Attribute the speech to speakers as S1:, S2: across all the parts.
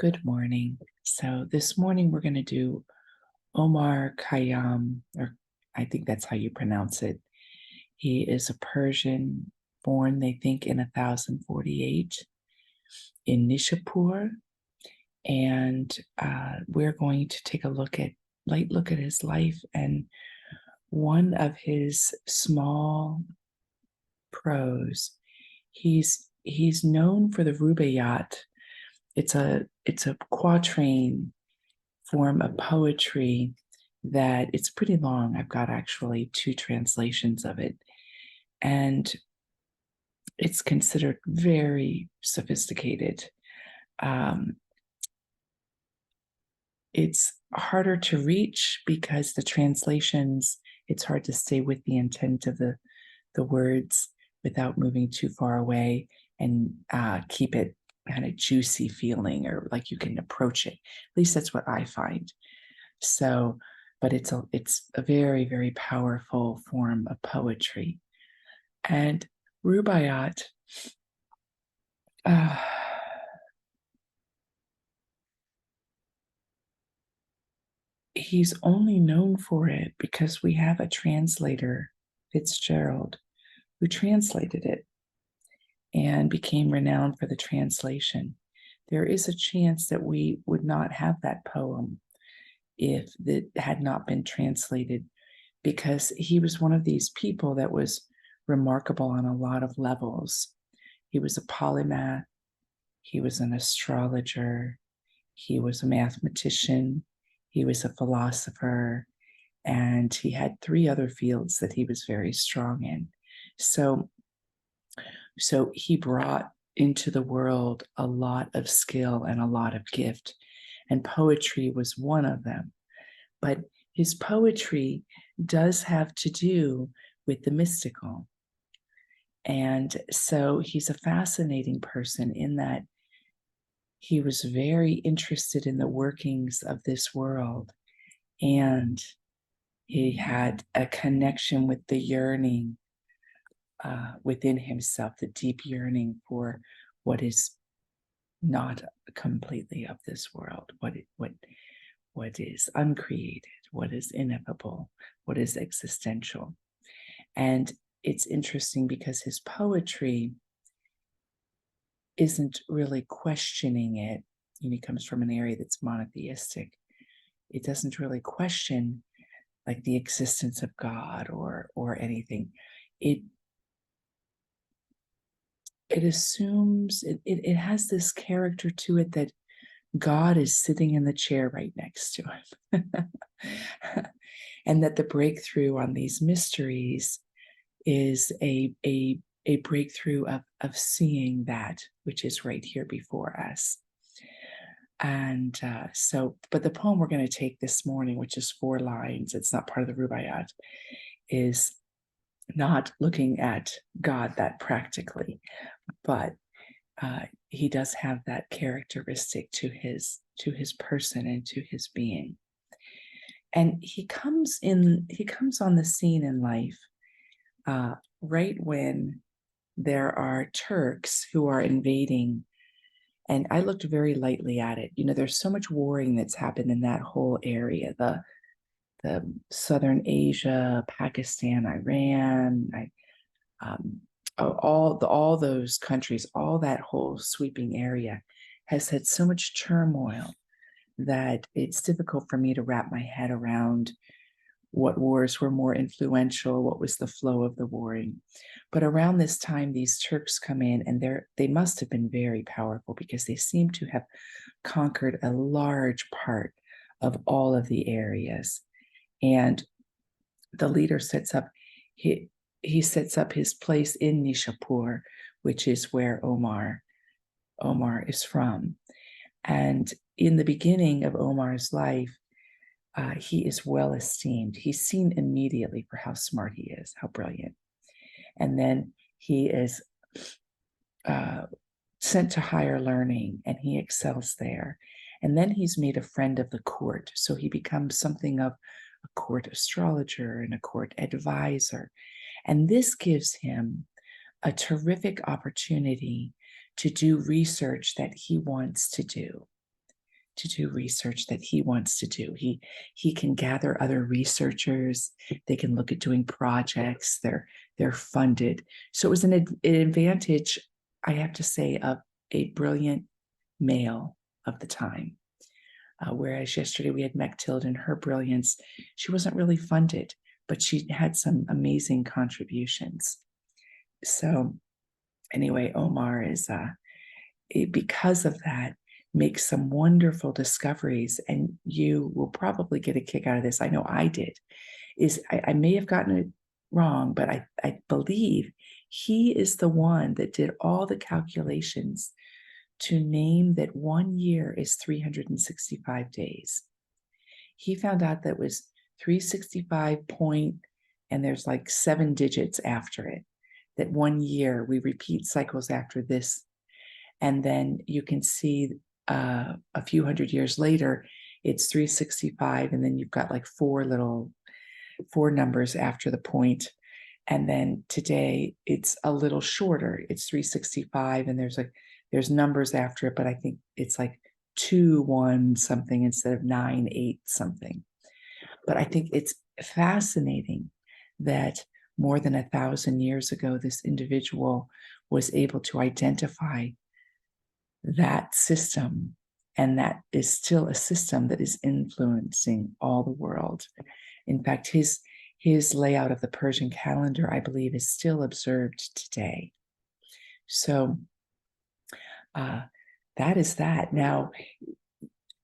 S1: Good morning. So this morning we're going to do Omar Khayyam, or I think that's how you pronounce it. He is a Persian born, they think, in 1048 in Nishapur. And we're going to take a light look at his life and one of his small prose. He's known for the Rubaiyat. It's a quatrain form of poetry that it's pretty long. I've got actually two translations of it. And it's considered very sophisticated. Um, it's harder to reach because the translations, it's hard to stay with the intent of the words without moving too far away and keep it kind of juicy feeling or like you can approach it. At least that's what I find. So, but it's a very, very powerful form of poetry. And Rubaiyat, uh, he's only known for it because we have a translator, Fitzgerald, who translated it and became renowned for the translation. There is a chance that we would not have that poem if it had not been translated, because he was one of these people that was remarkable on a lot of levels. He was a polymath, he was an astrologer, he was a mathematician, he was a philosopher, and he had three other fields that he was very strong in. So he brought into the world a lot of skill and a lot of gift, and poetry was one of them. But his poetry does have to do with the mystical. And so he's a fascinating person in that he was very interested in the workings of this world. And he had a connection with the yearning within himself, the deep yearning for what is not completely of this world, what is uncreated, what is ineffable, what is existential. And it's interesting because his poetry isn't really questioning it. He comes from an area that's monotheistic. It doesn't really question like the existence of God or anything. It assumes it has this character to it that God is sitting in the chair right next to him. And that the breakthrough on these mysteries is a breakthrough of seeing that which is right here before us. And but the poem we're going to take this morning, which is 4 lines, it's not part of the Rubaiyat, is not looking at God that practically, but he does have that characteristic to his person and to his being. And he comes on the scene in life right when there are Turks who are invading. And I looked very lightly at it. There's so much warring that's happened in that whole area, the southern Asia, Pakistan, Iran, all those countries, all that whole sweeping area has had so much turmoil that it's difficult for me to wrap my head around what wars were more influential, what was the flow of the warring. But around this time, these Turks come in, and they must have been very powerful because they seem to have conquered a large part of all of the areas. And the leader sets up, he sets up his place in Nishapur, which is where Omar is from. And in the beginning of Omar's life, he is well esteemed. He's seen immediately for how smart he is, how brilliant. And then he is sent to higher learning, and he excels there. And then he's made a friend of the court. So he becomes something of a court astrologer and a court advisor. And this gives him a terrific opportunity to do research that he wants to do. to do research that he wants to do. He can gather other researchers. They can look at doing projects. They're funded. So it was an advantage, I have to say, of a brilliant male of the time. Whereas yesterday we had Mechtilde and her brilliance. She wasn't really funded, but she had some amazing contributions. So anyway, Omar is, because of that, makes some wonderful discoveries. And you will probably get a kick out of this. I know I did. I may have gotten it wrong, but I believe he is the one that did all the calculations to name that 1 year is 365 days. He found out that was 365 point, and there's like 7 digits after it, that 1 year, we repeat cycles after this. And then you can see a few hundred years later, it's 365, and then you've got like 4 numbers after the point. And then today it's a little shorter. It's 365, and there's numbers after it, but I think it's like 2 1 something instead of 9 8 something. But I think it's fascinating that more than 1,000 years ago, this individual was able to identify that system, and that is still a system that is influencing all the world. In fact, his layout of the Persian calendar, I believe, is still observed today. So that is that. Now,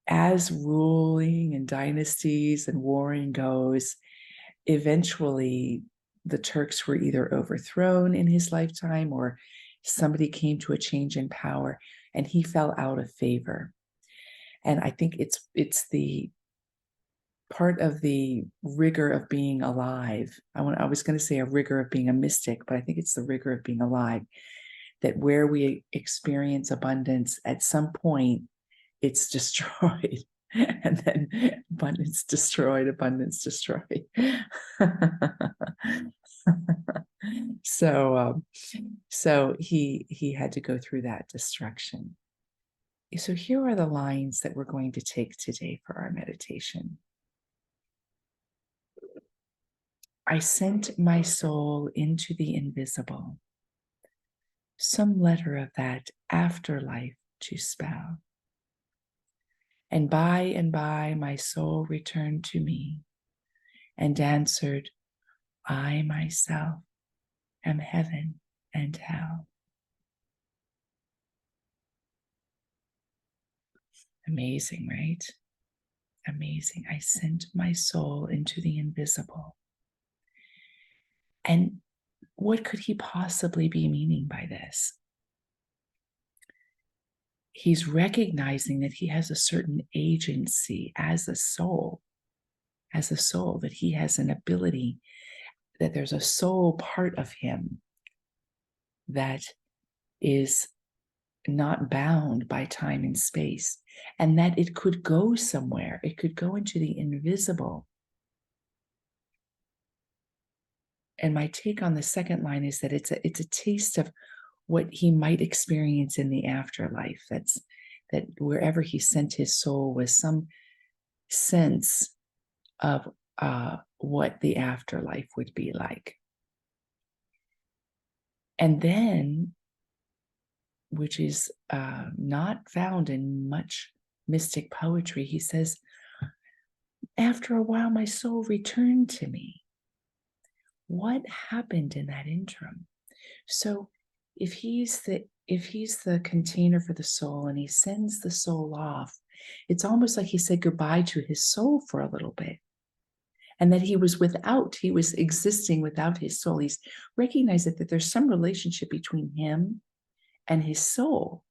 S1: as ruling and dynasties and warring goes, eventually the Turks were either overthrown in his lifetime, or somebody came to a change in power and he fell out of favor. And I think it's the part of the rigor of being alive. I was going to say a rigor of being a mystic, but I think it's the rigor of being alive, that where we experience abundance, at some point it's destroyed. And then abundance destroyed. So he had to go through that destruction. So here are the lines that we're going to take today for our meditation. I sent my soul into the invisible, some letter of that afterlife to spell. And by my soul returned to me and answered, I myself am heaven and hell. Amazing, right? Amazing. I sent my soul into the invisible. And what could he possibly be meaning by this? He's recognizing that he has a certain agency as a soul, that he has an ability, that there's a soul part of him that is not bound by time and space, and that it could go somewhere. It could go into the invisible. And my take on the second line is that it's a taste of what he might experience in the afterlife. That wherever he sent his soul was some sense of what the afterlife would be like. And then, which is not found in much mystic poetry, he says, after a while, my soul returned to me. What happened in that interim? So if he's the container for the soul and he sends the soul off, it's almost like he said goodbye to his soul for a little bit. And that he was existing without his soul. He's recognized that there's some relationship between him and his soul.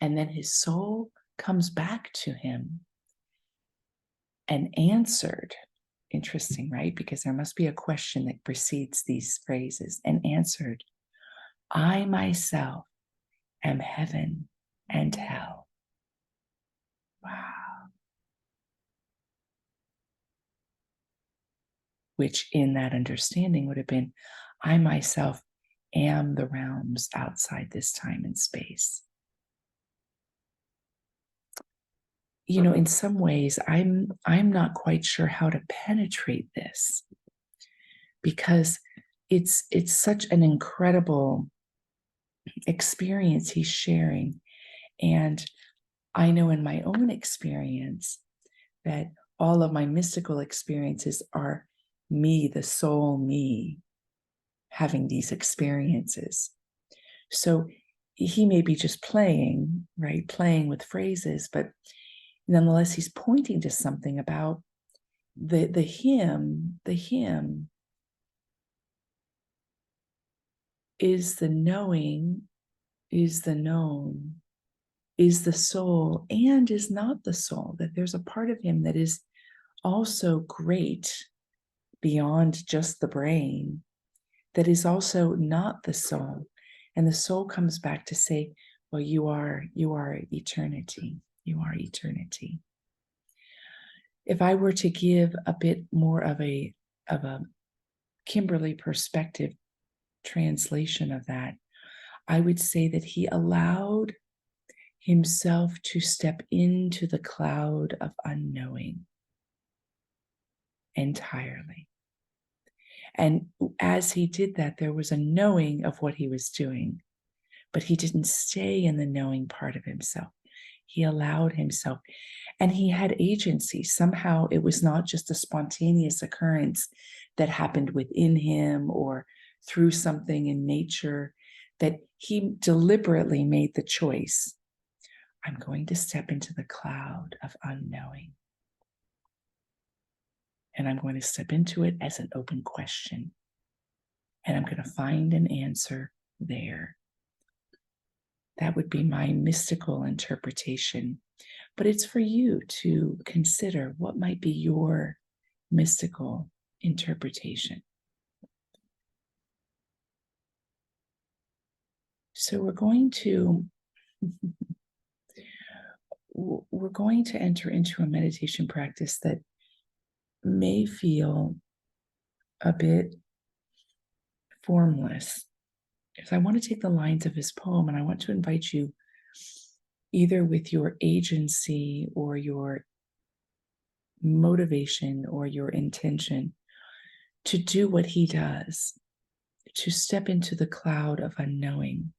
S1: And then his soul comes back to him and answered. Interesting, right? Because there must be a question that precedes these phrases. And answered, I myself am heaven and hell. Wow. Which in that understanding would have been, I myself am the realms outside this time and space. in some ways, I'm not quite sure how to penetrate this, because it's such an incredible experience he's sharing. And I know in my own experience that all of my mystical experiences are me, the soul me, having these experiences. So he may be just playing, right? Playing with phrases, but nonetheless, he's pointing to something about the him. The him is the knowing, is the known, is the soul, and is not the soul. That there's a part of him that is also great beyond just the brain, that is also not the soul. And the soul comes back to say, well, you are eternity. You are eternity. If I were to give a bit more of a Kimberly perspective translation of that, I would say that he allowed himself to step into the cloud of unknowing entirely. And as he did that, there was a knowing of what he was doing, but he didn't stay in the knowing part of himself. He allowed himself, and he had agency. Somehow it was not just a spontaneous occurrence that happened within him or through something in nature, that he deliberately made the choice. I'm going to step into the cloud of unknowing. And I'm going to step into it as an open question. And I'm going to find an answer there. That would be my mystical interpretation. But it's for you to consider what might be your mystical interpretation. So we're going to enter into a meditation practice that may feel a bit formless, because I want to take the lines of his poem and I want to invite you, either with your agency or your motivation or your intention, to do what he does, to step into the cloud of unknowing,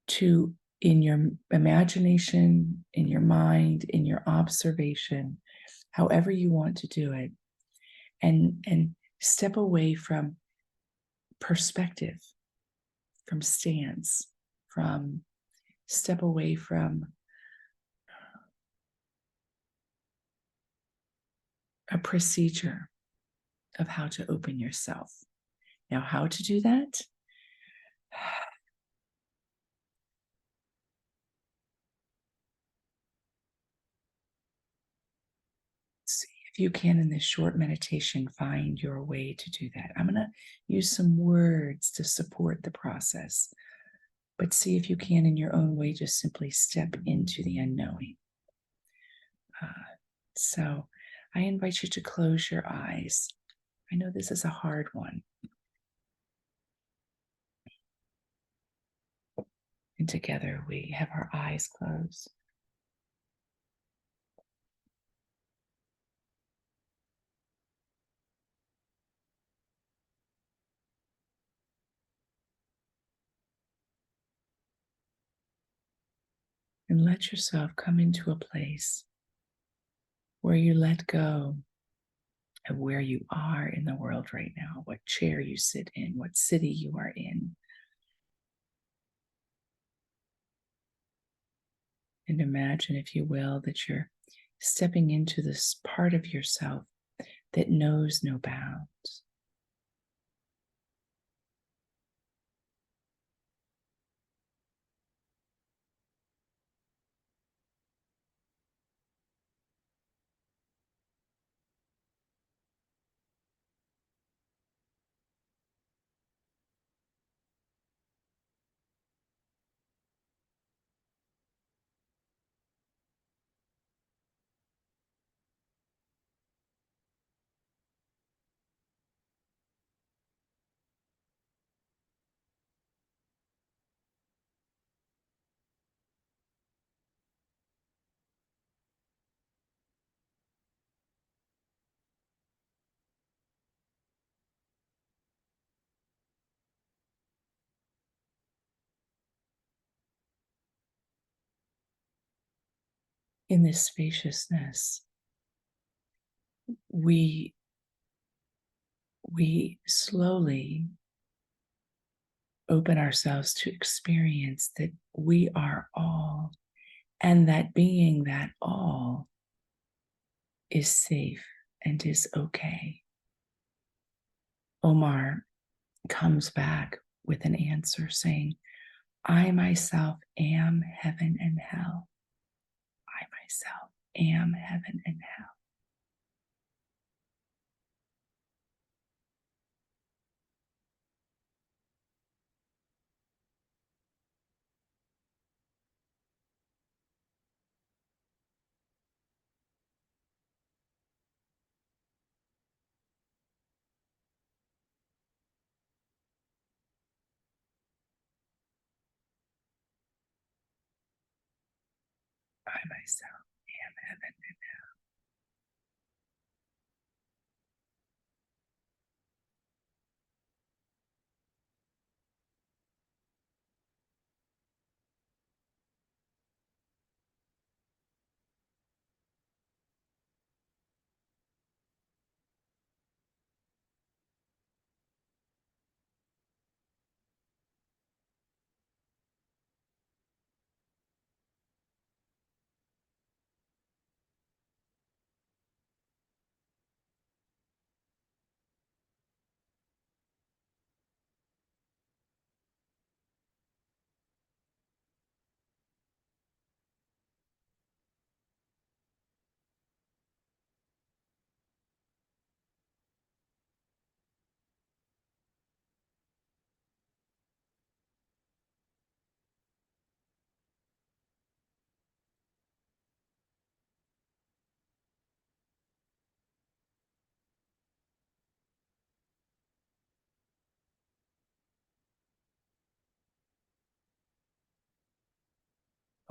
S1: to, in your imagination, in your mind, in your observation, however you want to do it, and step away from perspective, from stance, from step away from a procedure of how to open yourself. Now, how to do that? See if you can, in this short meditation, find your way to do that. I'm going to use some words to support the process, but see if you can, in your own way, just simply step into the unknowing. So I invite you to close your eyes. I know this is a hard one. And together we have our eyes closed. And let yourself come into a place where you let go of where you are in the world right now, what chair you sit in, what city you are in. And imagine, if you will, that you're stepping into this part of yourself that knows no bounds. in this spaciousness, we slowly open ourselves to experience that we are all, and that being that all is safe and is okay. Omar comes back with an answer saying, I myself am heaven and hell. I myself am heaven and hell. I myself am heaven and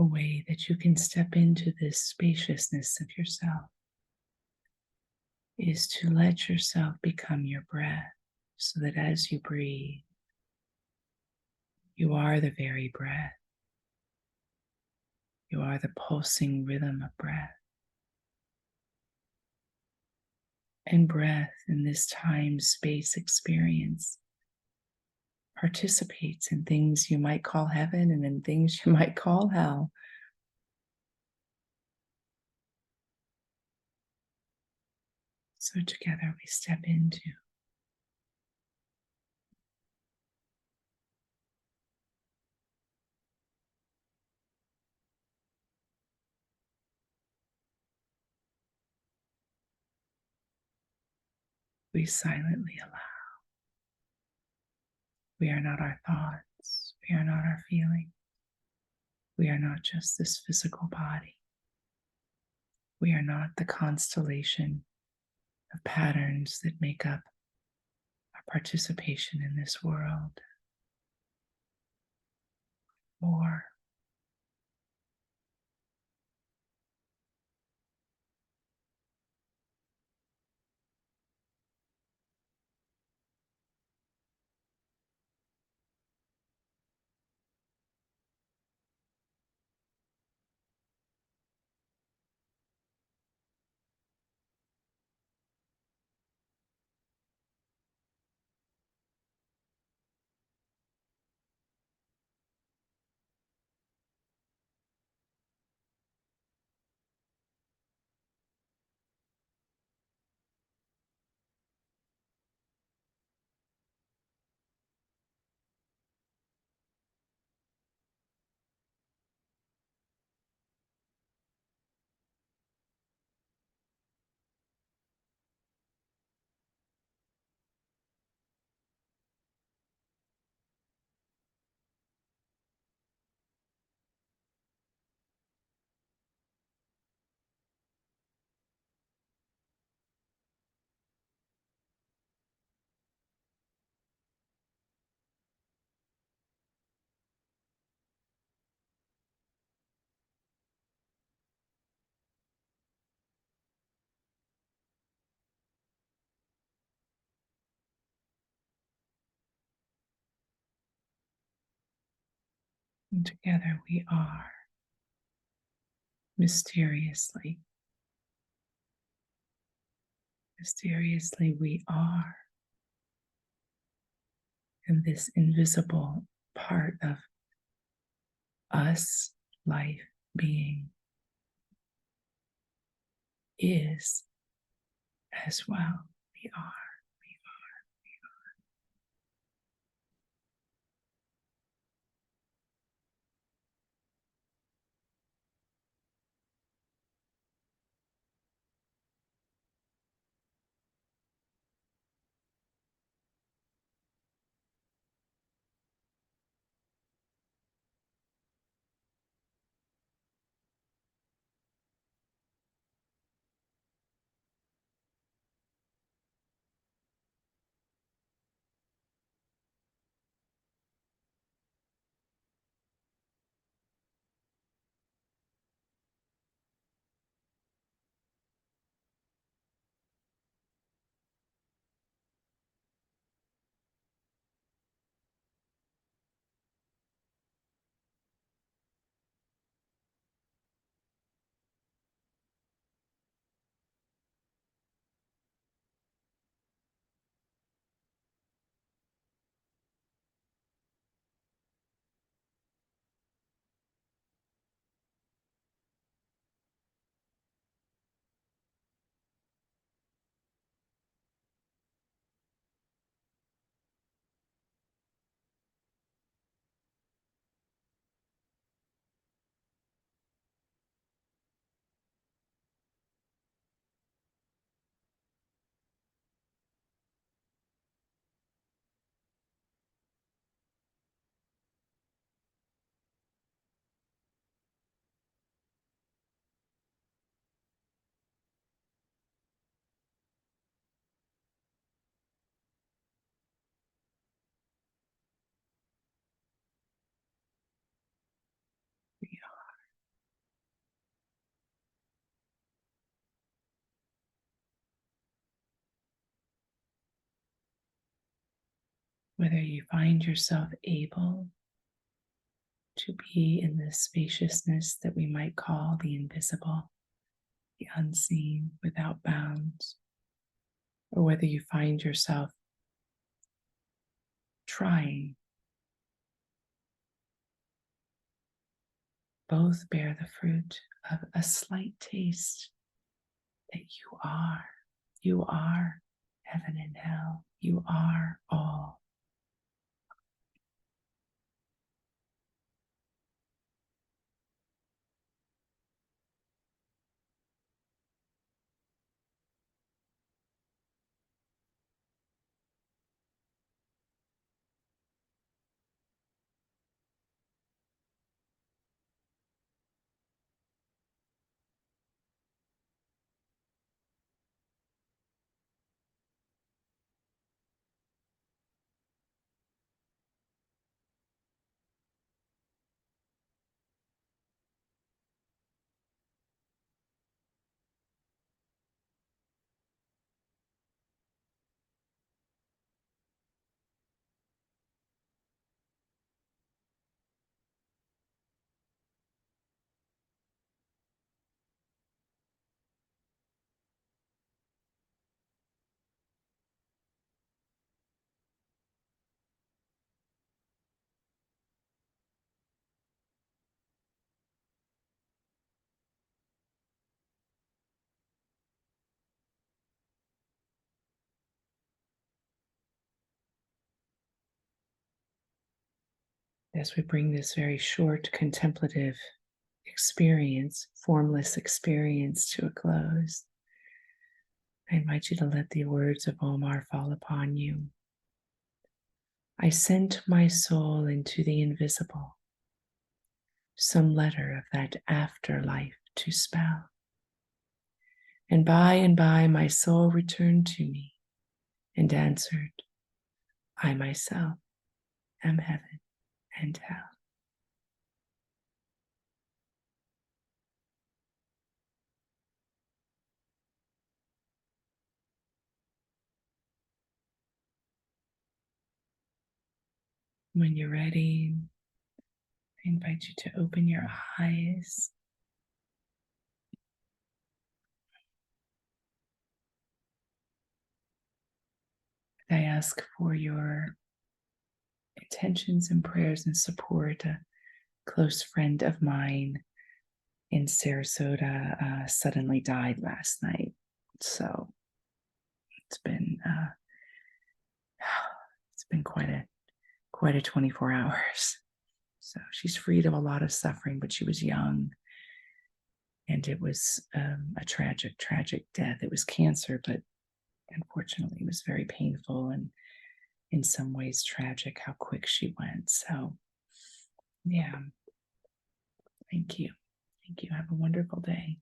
S1: a way that you can step into this spaciousness of yourself is to let yourself become your breath, so that as you breathe, you are the very breath. You are the pulsing rhythm of breath. And breath in this time space experience participates in things you might call heaven and in things you might call hell. So together we step into we silently allow. We are not our thoughts. We are not our feelings. We are not just this physical body. We are not the constellation of patterns that make up our participation in this world. More. And together we are mysteriously. Mysteriously, we are. And this invisible part of us, life, being, is as well. We are. Whether you find yourself able to be in this spaciousness that we might call the invisible, the unseen, without bounds, or whether you find yourself trying, both bear the fruit of a slight taste that you are. You are heaven and hell. You are all. As we bring this very short contemplative experience, formless experience to a close, I invite you to let the words of Omar fall upon you. I sent my soul into the invisible, some letter of that afterlife to spell. And by my soul returned to me and answered, I myself am heaven and hell. When you're ready, I invite you to open your eyes ask for your intentions and prayers and support. A close friend of mine in Sarasota suddenly died last night. So it's been it's been quite a 24 hours. So she's freed of a lot of suffering, but she was young, and it was a tragic death. It was cancer, but unfortunately, it was very painful and in some ways tragic how quick she went. So, yeah, thank you. Thank you. Have a wonderful day.